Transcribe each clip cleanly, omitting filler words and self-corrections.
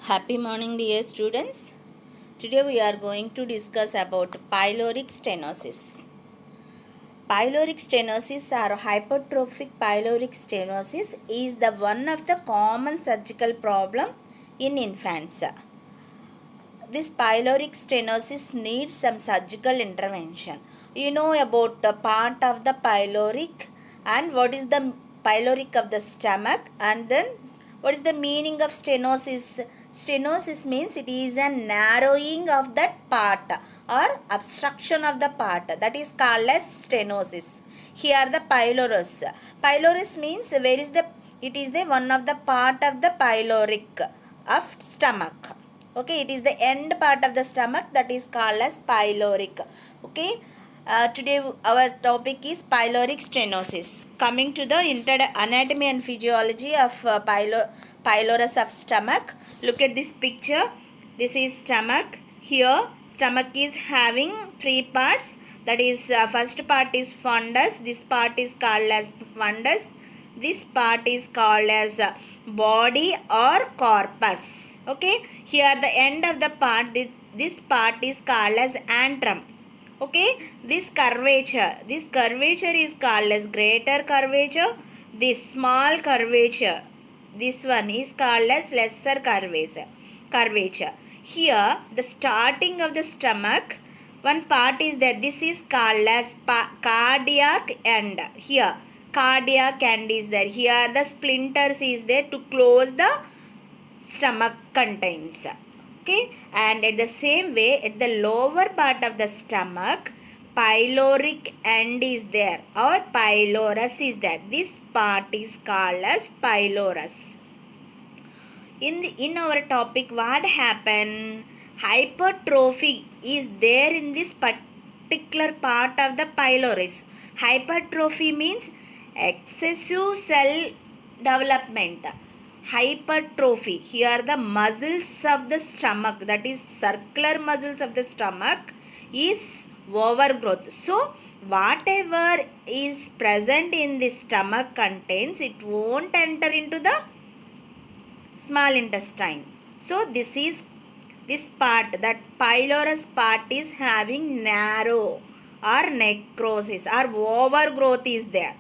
Happy morning, dear students. Today we are going to discuss about pyloric stenosis. Pyloric stenosis or hypertrophic pyloric stenosis is the one of the common surgical problem in infants. This pyloric stenosis needs some surgical intervention. You know about the part of the pyloric and what is the pyloric of the stomach, and then what is the meaning of stenosis. Stenosis means it is a narrowing of that part or obstruction of the part, that is called as stenosis. Here the pylorus. Pylorus means where is the, it is the one of the part of the pyloric of stomach. Okay, it is the end part of the stomach, that is called as pyloric. Okay, today our topic is pyloric stenosis. Coming to the anatomy and physiology of pylorus of stomach. Look at this picture. This is stomach. Here stomach is having three parts, that is first part is fundus. This part is called as fundus. This part is called as body or corpus. Okay, here the end of the part, this part is called as antrum. Okay, this curvature is called as greater curvature. This small curvature, this one is called as lesser curvature. Here the starting of the stomach, one part is there, this is called as cardiac end. Here cardiac end is there. Here the splinters is there to close the stomach contains. Okay, and at the same way at the lower part of the stomach, pyloric end is there or pylorus is there. This part is called as pylorus. In our topic, what happened? Hypertrophy is there in this particular part of the pylorus. Hypertrophy means excessive cell development. Hypertrophy, here the muscles of the stomach, that is circular muscles of the stomach, is overgrowth. So whatever is present in the stomach contents, it won't enter into the small intestine. So this part, that pylorus part is having narrow or necrosis or overgrowth is there.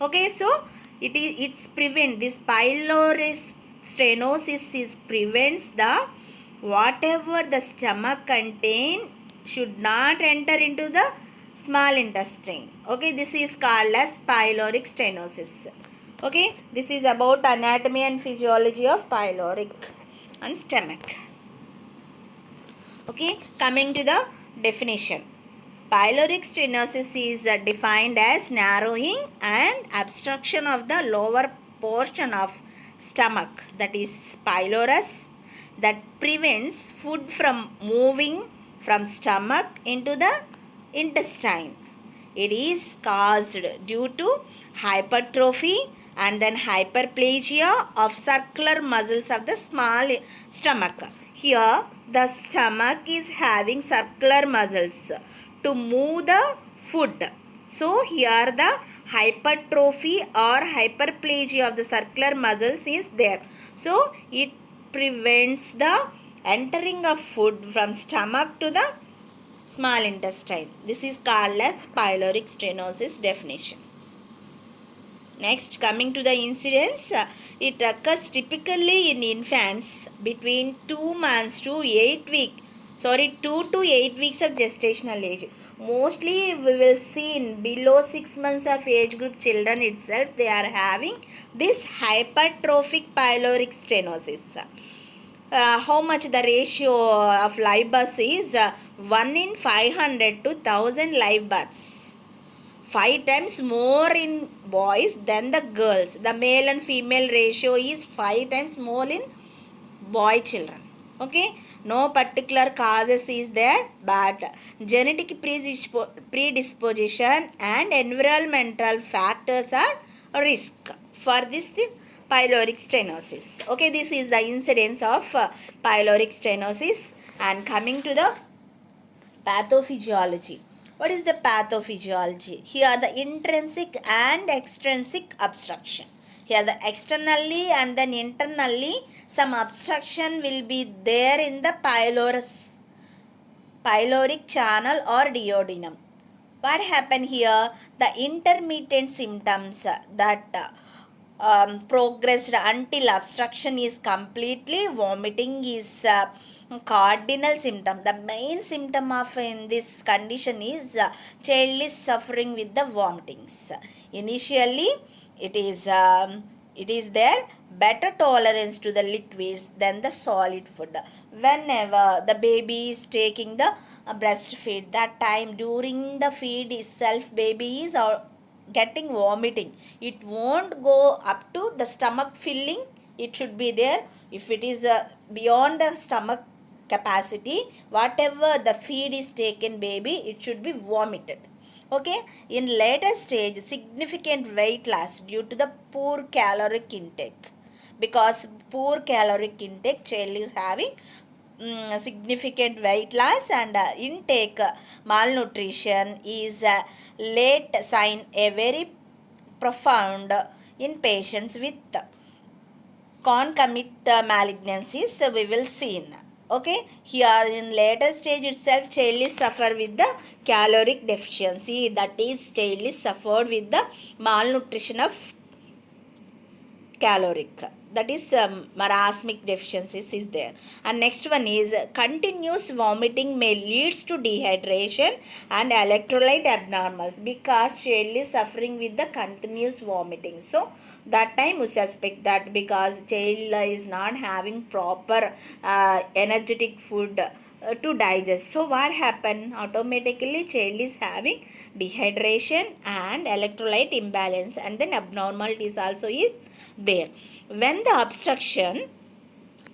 Okay, so it's prevent this pylorus stenosis is prevents the whatever the stomach contain should not enter into the small intestine. Okay, this is called as pyloric stenosis. Okay, this is about anatomy and physiology of pyloric and stomach. Okay, coming to the definition. Pyloric stenosis is defined as narrowing and obstruction of the lower portion of stomach, that is pylorus, that prevents food from moving from stomach into the intestine. It is caused due to hypertrophy and then hyperplasia of circular muscles of the small stomach. Here the stomach is having circular muscles to move the food. So here the hypertrophy or hyperplasia of the circular muscles is there. So it prevents the entering of food from stomach to the small intestine. This is called as pyloric stenosis definition. Next, coming to the incidence, it occurs typically in infants between 2 months to 8 weeks. 2 to 8 weeks of gestational age. Mostly we will see in below 6 months of age group children itself, they are having this hypertrophic pyloric stenosis. How much the ratio of live births is 1 in 500 to 1000 live births. 5 times more in boys than the girls. The male and female ratio is 5 times more in boy children. Okay, no particular causes is there, but genetic predisposition and environmental factors are risk for this pyloric stenosis. Okay, this is the incidence of pyloric stenosis. And coming to the pathophysiology. What is the pathophysiology? Here the intrinsic and extrinsic obstruction. Here the externally and then internally some obstruction will be there in the pyloric channel or duodenum. What happened here? The intermittent symptoms that progressed until obstruction is completely vomiting is cardinal symptom. The main symptom of in this condition is child is suffering with the vomitings. Initially it is there better tolerance to the liquids than the solid food. Whenever the baby is taking the breastfeed, that time during the feed itself baby is getting vomiting, it won't go up to the stomach filling, it should be there. If it is beyond the stomach capacity, whatever the feed is taken baby, it should be vomited. Okay, in later stage significant weight loss due to the poor caloric intake. Because poor caloric intake, child is having significant weight loss and intake malnutrition is a late sign, a very profound in patients with concomitant malignancies we will see in. Okay, here in later stage itself child is suffer with the caloric deficiency, that is child is suffered with the malnutrition of caloric, that is marasmic deficiencies is there. And next one is continuous vomiting may leads to dehydration and electrolyte abnormals, because child is suffering with the continuous vomiting. So that time we suspect that because child is not having proper energetic food to digest. So what happened? Automatically child is having dehydration and electrolyte imbalance, and then abnormalities also is there. When the obstruction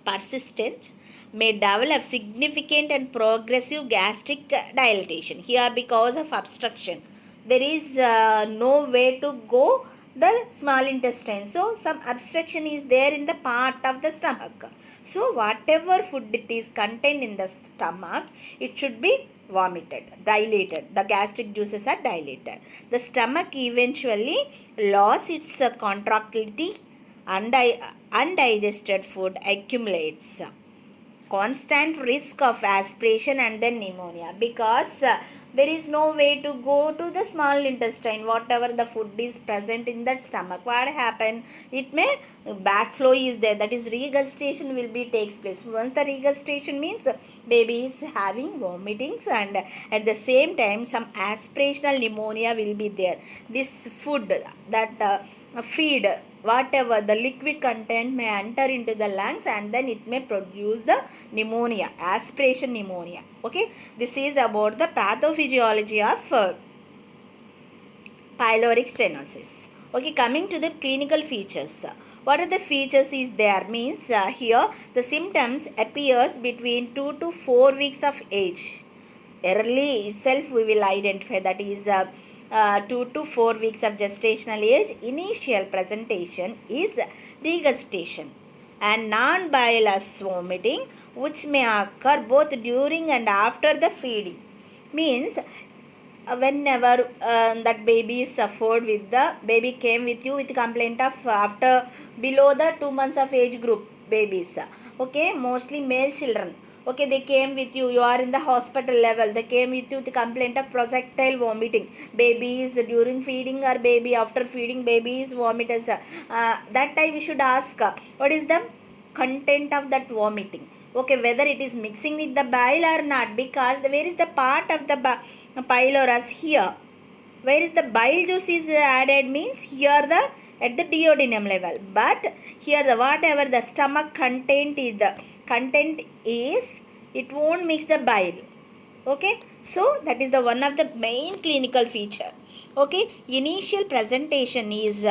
persistent may develop significant and progressive gastric dilatation. Here because of obstruction there is no way to go the small intestine, so some obstruction is there in the part of the stomach. So whatever food it is contained in the stomach, it should be vomited, dilated. The gastric juices are dilated. The stomach eventually lost its contractility. Undigested food accumulates. Constant risk of aspiration and then pneumonia, because there is no way to go to the small intestine, whatever the food is present in that stomach. What happen? It may backflow is there, that is regurgitation will be takes place. Once the regurgitation means baby is having vomitings, and at the same time some aspirational pneumonia will be there. This food that feed, whatever the liquid content may enter into the lungs, and then it may produce the pneumonia, aspiration pneumonia. Okay, this is about the pathophysiology of pyloric stenosis. Okay, coming to the clinical features. What are the features is there? Means here the symptoms appears between 2 to 4 weeks of age. Early itself we will identify, that is 2 to 4 weeks of gestational age. Initial presentation is regurgitation and non-bilous vomiting, which may occur both during and after the feeding. Means whenever that baby is suffered with the baby came with you with complaint of after below the 2 months of age group babies. Okay, mostly male children. Okay, they came with you, you are in the hospital level, they came with you with complaint of projectile vomiting. Baby is during feeding or baby after feeding baby is vomitous. That time we should ask what is the content of that vomiting. Okay, whether it is mixing with the bile or not, because where is the part of the pylorus? Here where is the bile juice is added means here the at the duodenum level, but here the whatever the stomach content is it won't mix the bile. Okay, so that is the one of the main clinical feature. Okay, initial presentation is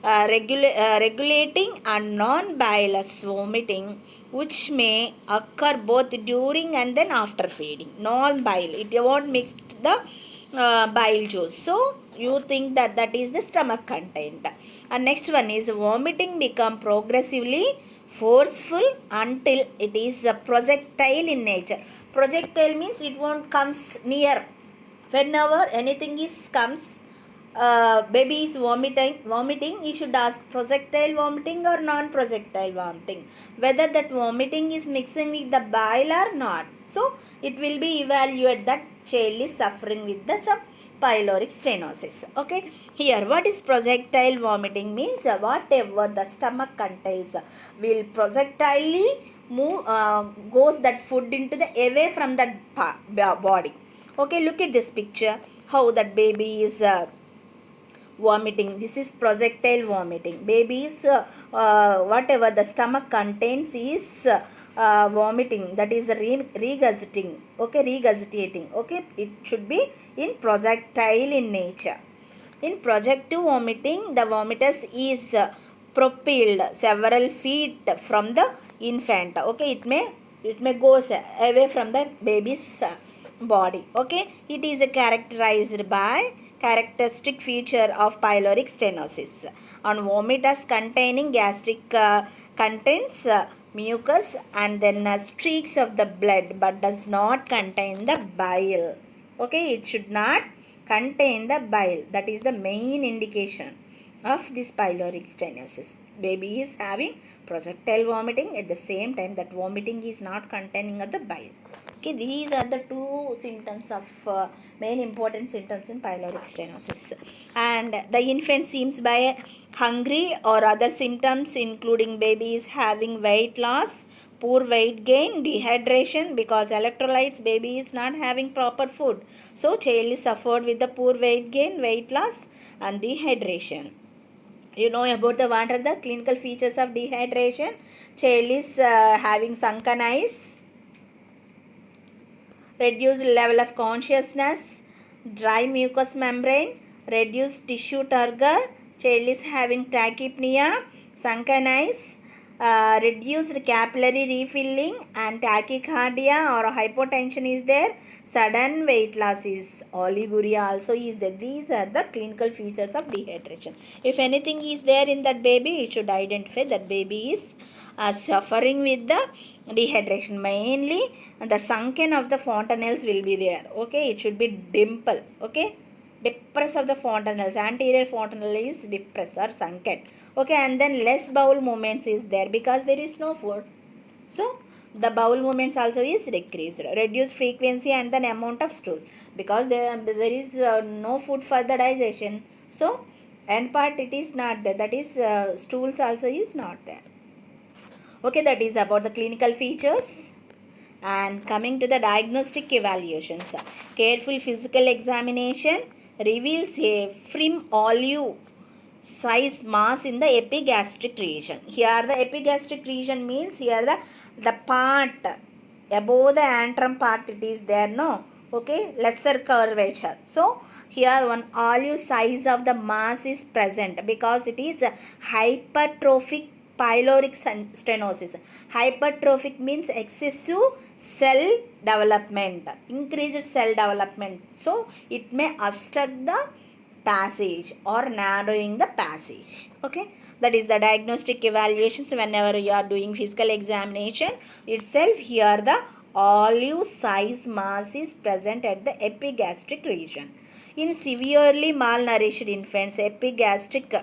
regulating and non-bilous vomiting, which may occur both during and then after feeding. Non-bile, it won't mix the bile juice, so you think that that is the stomach content. And next one is vomiting become progressively forceful until it is a projectile in nature. Projectile means it won't comes near. Whenever anything is comes baby is vomiting, you should ask projectile vomiting or non-projectile vomiting, whether that vomiting is mixing with the bile or not. So it will be evaluate that child is suffering with the some pyloric stenosis. Okay, here what is projectile vomiting means, whatever the stomach contains will projectilely move, goes that food into the away from that body. Okay, look at this picture, how that baby is vomiting. This is projectile vomiting. Babies, whatever the stomach contains is vomiting, that is regurgitating. Okay, regurgitating. Okay, it should be in projectile in nature. In projective vomiting, the vomitus is propelled several feet from the infant. Okay, it may goes away from the baby's body. Okay, it is characterized by characteristic feature of pyloric stenosis on vomitus containing gastric contents mucus and then streaks of the blood but does not contain the bile. Okay, it should not contain the bile. That is the main indication of this pyloric stenosis. Baby is having projectile vomiting, at the same time that vomiting is not containing of the bile. Okay, these are the two symptoms of main important symptoms in pyloric stenosis. And the infant seems by hungry or other symptoms including baby is having weight loss, poor weight gain, dehydration, because electrolytes, baby is not having proper food, so child is suffered with the poor weight gain, weight loss and dehydration. You know about the what are the clinical features of dehydration? Child is having sunken eyes, reduced level of consciousness, dry mucous membrane, reduced tissue turgor, child is having tachypnea, sunken eyes, reduced capillary refilling and tachycardia or hypotension is there, sudden weight loss is oliguria also is there. These are the clinical features of dehydration. If anything is there in that baby, it should identify that baby is suffering with the dehydration. Mainly the sunken of the fontanelles will be there. Okay, it should be dimple. Okay, depress of the fontanelles, anterior fontanelle is depressed or sunken. Okay, and then less bowel movements is there because there is no food, so the bowel movements also is decreased. Reduced frequency and then amount of stool, because there is no food for the digestion, so end part it is not there, that is stools also is not there. Okay, that is about the clinical features. And coming to the diagnostic evaluations, careful physical examination reveals a prim olive size mass in the epigastric region. Here the epigastric region means here the part above the antrum part it is there, no? Okay, lesser curvature. So here one olive size of the mass is present because it is hypertrophic pyloric stenosis. Hypertrophic means excessive cell development, increased cell development, so it may obstruct the passage or narrowing the passage. Okay, that is the diagnostic evaluations. Whenever you are doing physical examination itself, here the olive size mass is present at the epigastric region. In severely malnourished infants, epigastric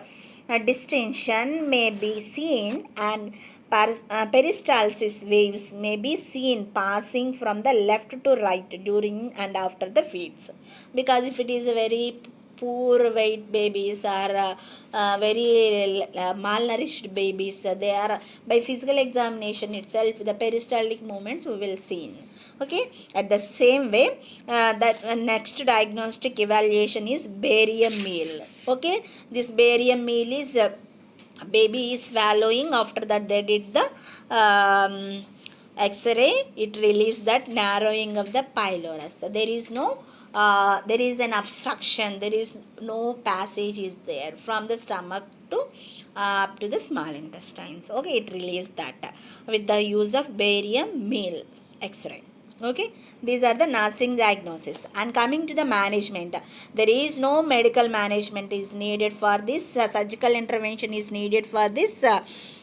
distension may be seen and peristalsis waves may be seen passing from the left to right during and after the feeds. Because if it is a very poor weight babies or very malnourished babies, they are by physical examination itself the peristaltic movements we will see. Okay, at the same way that next diagnostic evaluation is barium meal. Okay, this barium meal is baby is swallowing, after that they did the x-ray, it relieves that narrowing of the pylorus. There is no there is an obstruction, there is no passage is there from the stomach to up to the small intestines. Okay, it relieves that with the use of barium meal x-ray. Okay, these are the nursing diagnosis. And coming to the management, there is no medical management is needed for this. Surgical intervention is needed for this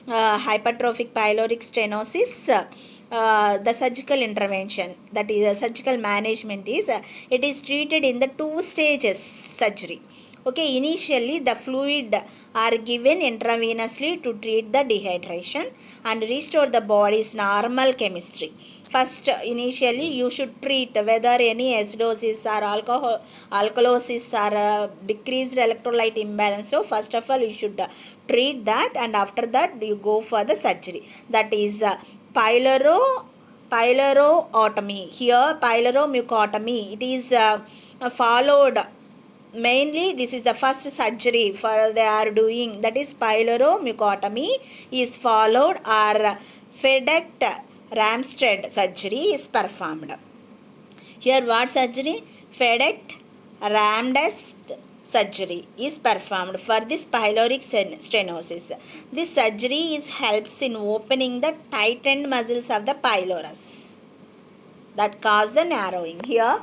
hypertrophic pyloric stenosis. The surgical intervention, that is surgical management is it is treated in the 2 stages surgery. Okay, initially the fluid are given intravenously to treat the dehydration and restore the body's normal chemistry. First, initially you should treat whether any acidosis or alkalosis or decreased electrolyte imbalance. So first of all you should treat that, and after that you go for the surgery. That is pylorotomy. Here pyloromucotomy, it is followed. Mainly this is the first surgery for they are doing, that is pyloromucotomy is followed, or Fedect Ramstead surgery is performed. Here what surgery? Fedect Ramstead surgery is performed for this pyloric stenosis. This surgery is helps in opening the tightened muscles of the pylorus that cause the narrowing. Here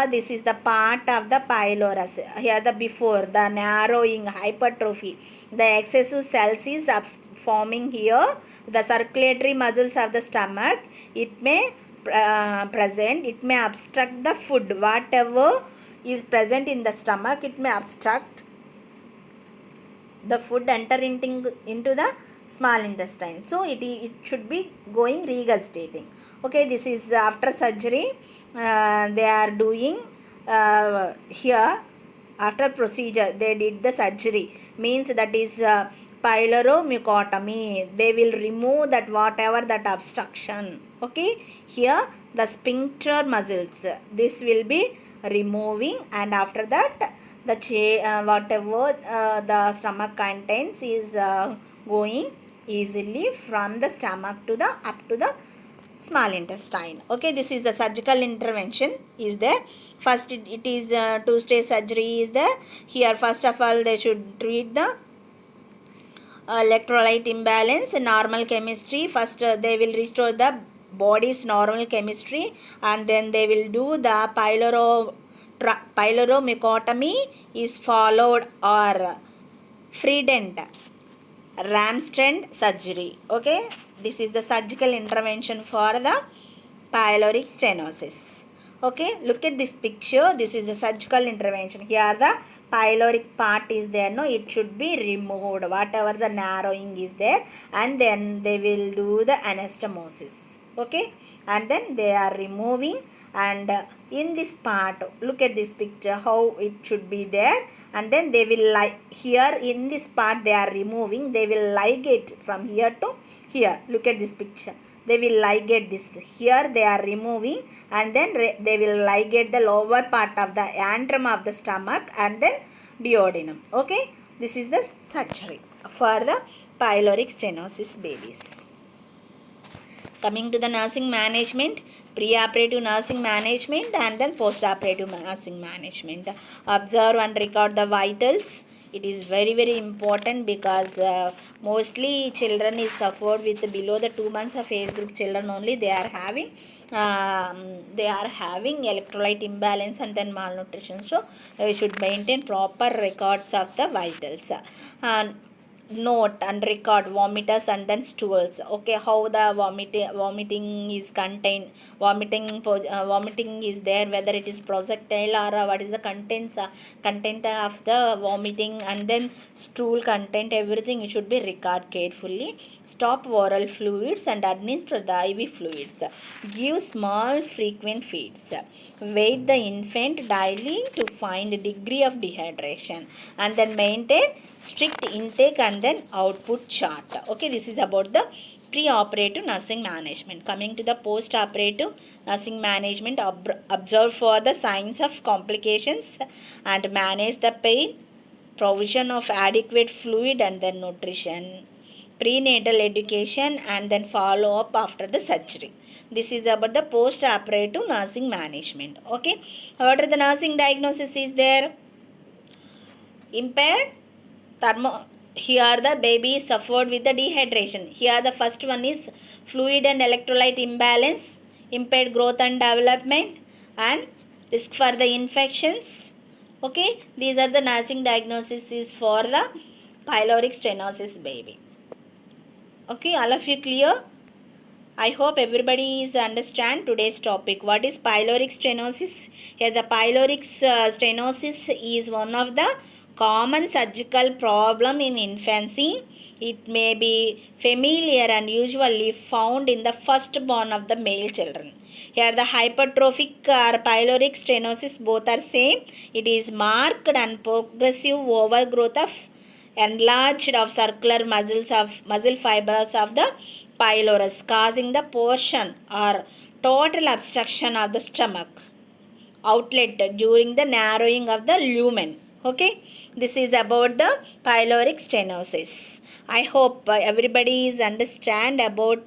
this is the part of the pylorus. Here the before the narrowing hypertrophy, the excessive cells is forming here. The circulatory muscles of the stomach, it may present, it may obstruct the food. Whatever is present in the stomach, it may obstruct the food enter into the small intestine. So it should be going regurgitating. Okay, this is after surgery they are doing here. After procedure they did the surgery, means that is pyloromucotomy. They will remove that whatever that obstruction. Okay, here the sphincter muscles, this will be removing, and after that the whatever the stomach contains is going easily from the stomach to the up to the small intestine. Okay, this is the surgical intervention is there. First it is two-stage surgery is there. Here first of all they should treat the electrolyte imbalance, normal chemistry. First they will restore the body's normal chemistry, and then they will do the pyloromucotomy is followed, or Fedect Ramstead surgery. Okay, this is the surgical intervention for the pyloric stenosis. Okay, look at this picture. This is the surgical intervention. Here the pyloric part is there, no, it should be removed whatever the narrowing is there, and then they will do the anastomosis. Okay, and then they are removing, and in this part look at this picture how it should be there, and then they will here in this part they are removing, they will ligate from here to here. Look at this picture, they will ligate this. Here they are removing, and then they will ligate the lower part of the antrum of the stomach and then duodenum. Okay, this is the surgery for the pyloric stenosis babies. Coming to the nursing management, pre-operative nursing management and then post-operative nursing management. Observe and record the vitals. It is very very important, because mostly children is suffered with below the 2 months of age group children only. They are having electrolyte imbalance and then malnutrition. So we should maintain proper records of the vitals. Note and record vomiters and then stools. Okay, how the vomiting is contained, vomiting is there, whether it is projectile or what is the content of the vomiting, and then stool content, everything it should be record carefully. Stop oral fluids and administer the IV fluids. Give small frequent feeds. Weight the infant daily to find degree of dehydration, and then maintain strict intake and then output chart. Okay, this is about the pre-operative nursing management. Coming to the post-operative nursing management, observe for the signs of complications and manage the pain, provision of adequate fluid and then nutrition, prenatal education, and then follow up after the surgery. This is about the post-operative nursing management. Okay, what are the nursing diagnosis is there? Impaired here the baby suffered with the dehydration. Here the first one is fluid and electrolyte imbalance, impaired growth and development, and risk for the infections. Okay, these are the nursing diagnosis is for the pyloric stenosis baby. Okay, all of you clear? I hope everybody is understand today's topic. What is pyloric stenosis? Here the pyloric stenosis is one of the common surgical problem in infancy. It may be familiar and usually found in the firstborn of the male children. Here the hypertrophic or pyloric stenosis both are same. It is marked and progressive overgrowth of enlarged of circular muscle fibers of the pylorus, causing the portion or total obstruction of the stomach outlet during the narrowing of the lumen. Okay, this is about the pyloric stenosis. I hope everybody is understand about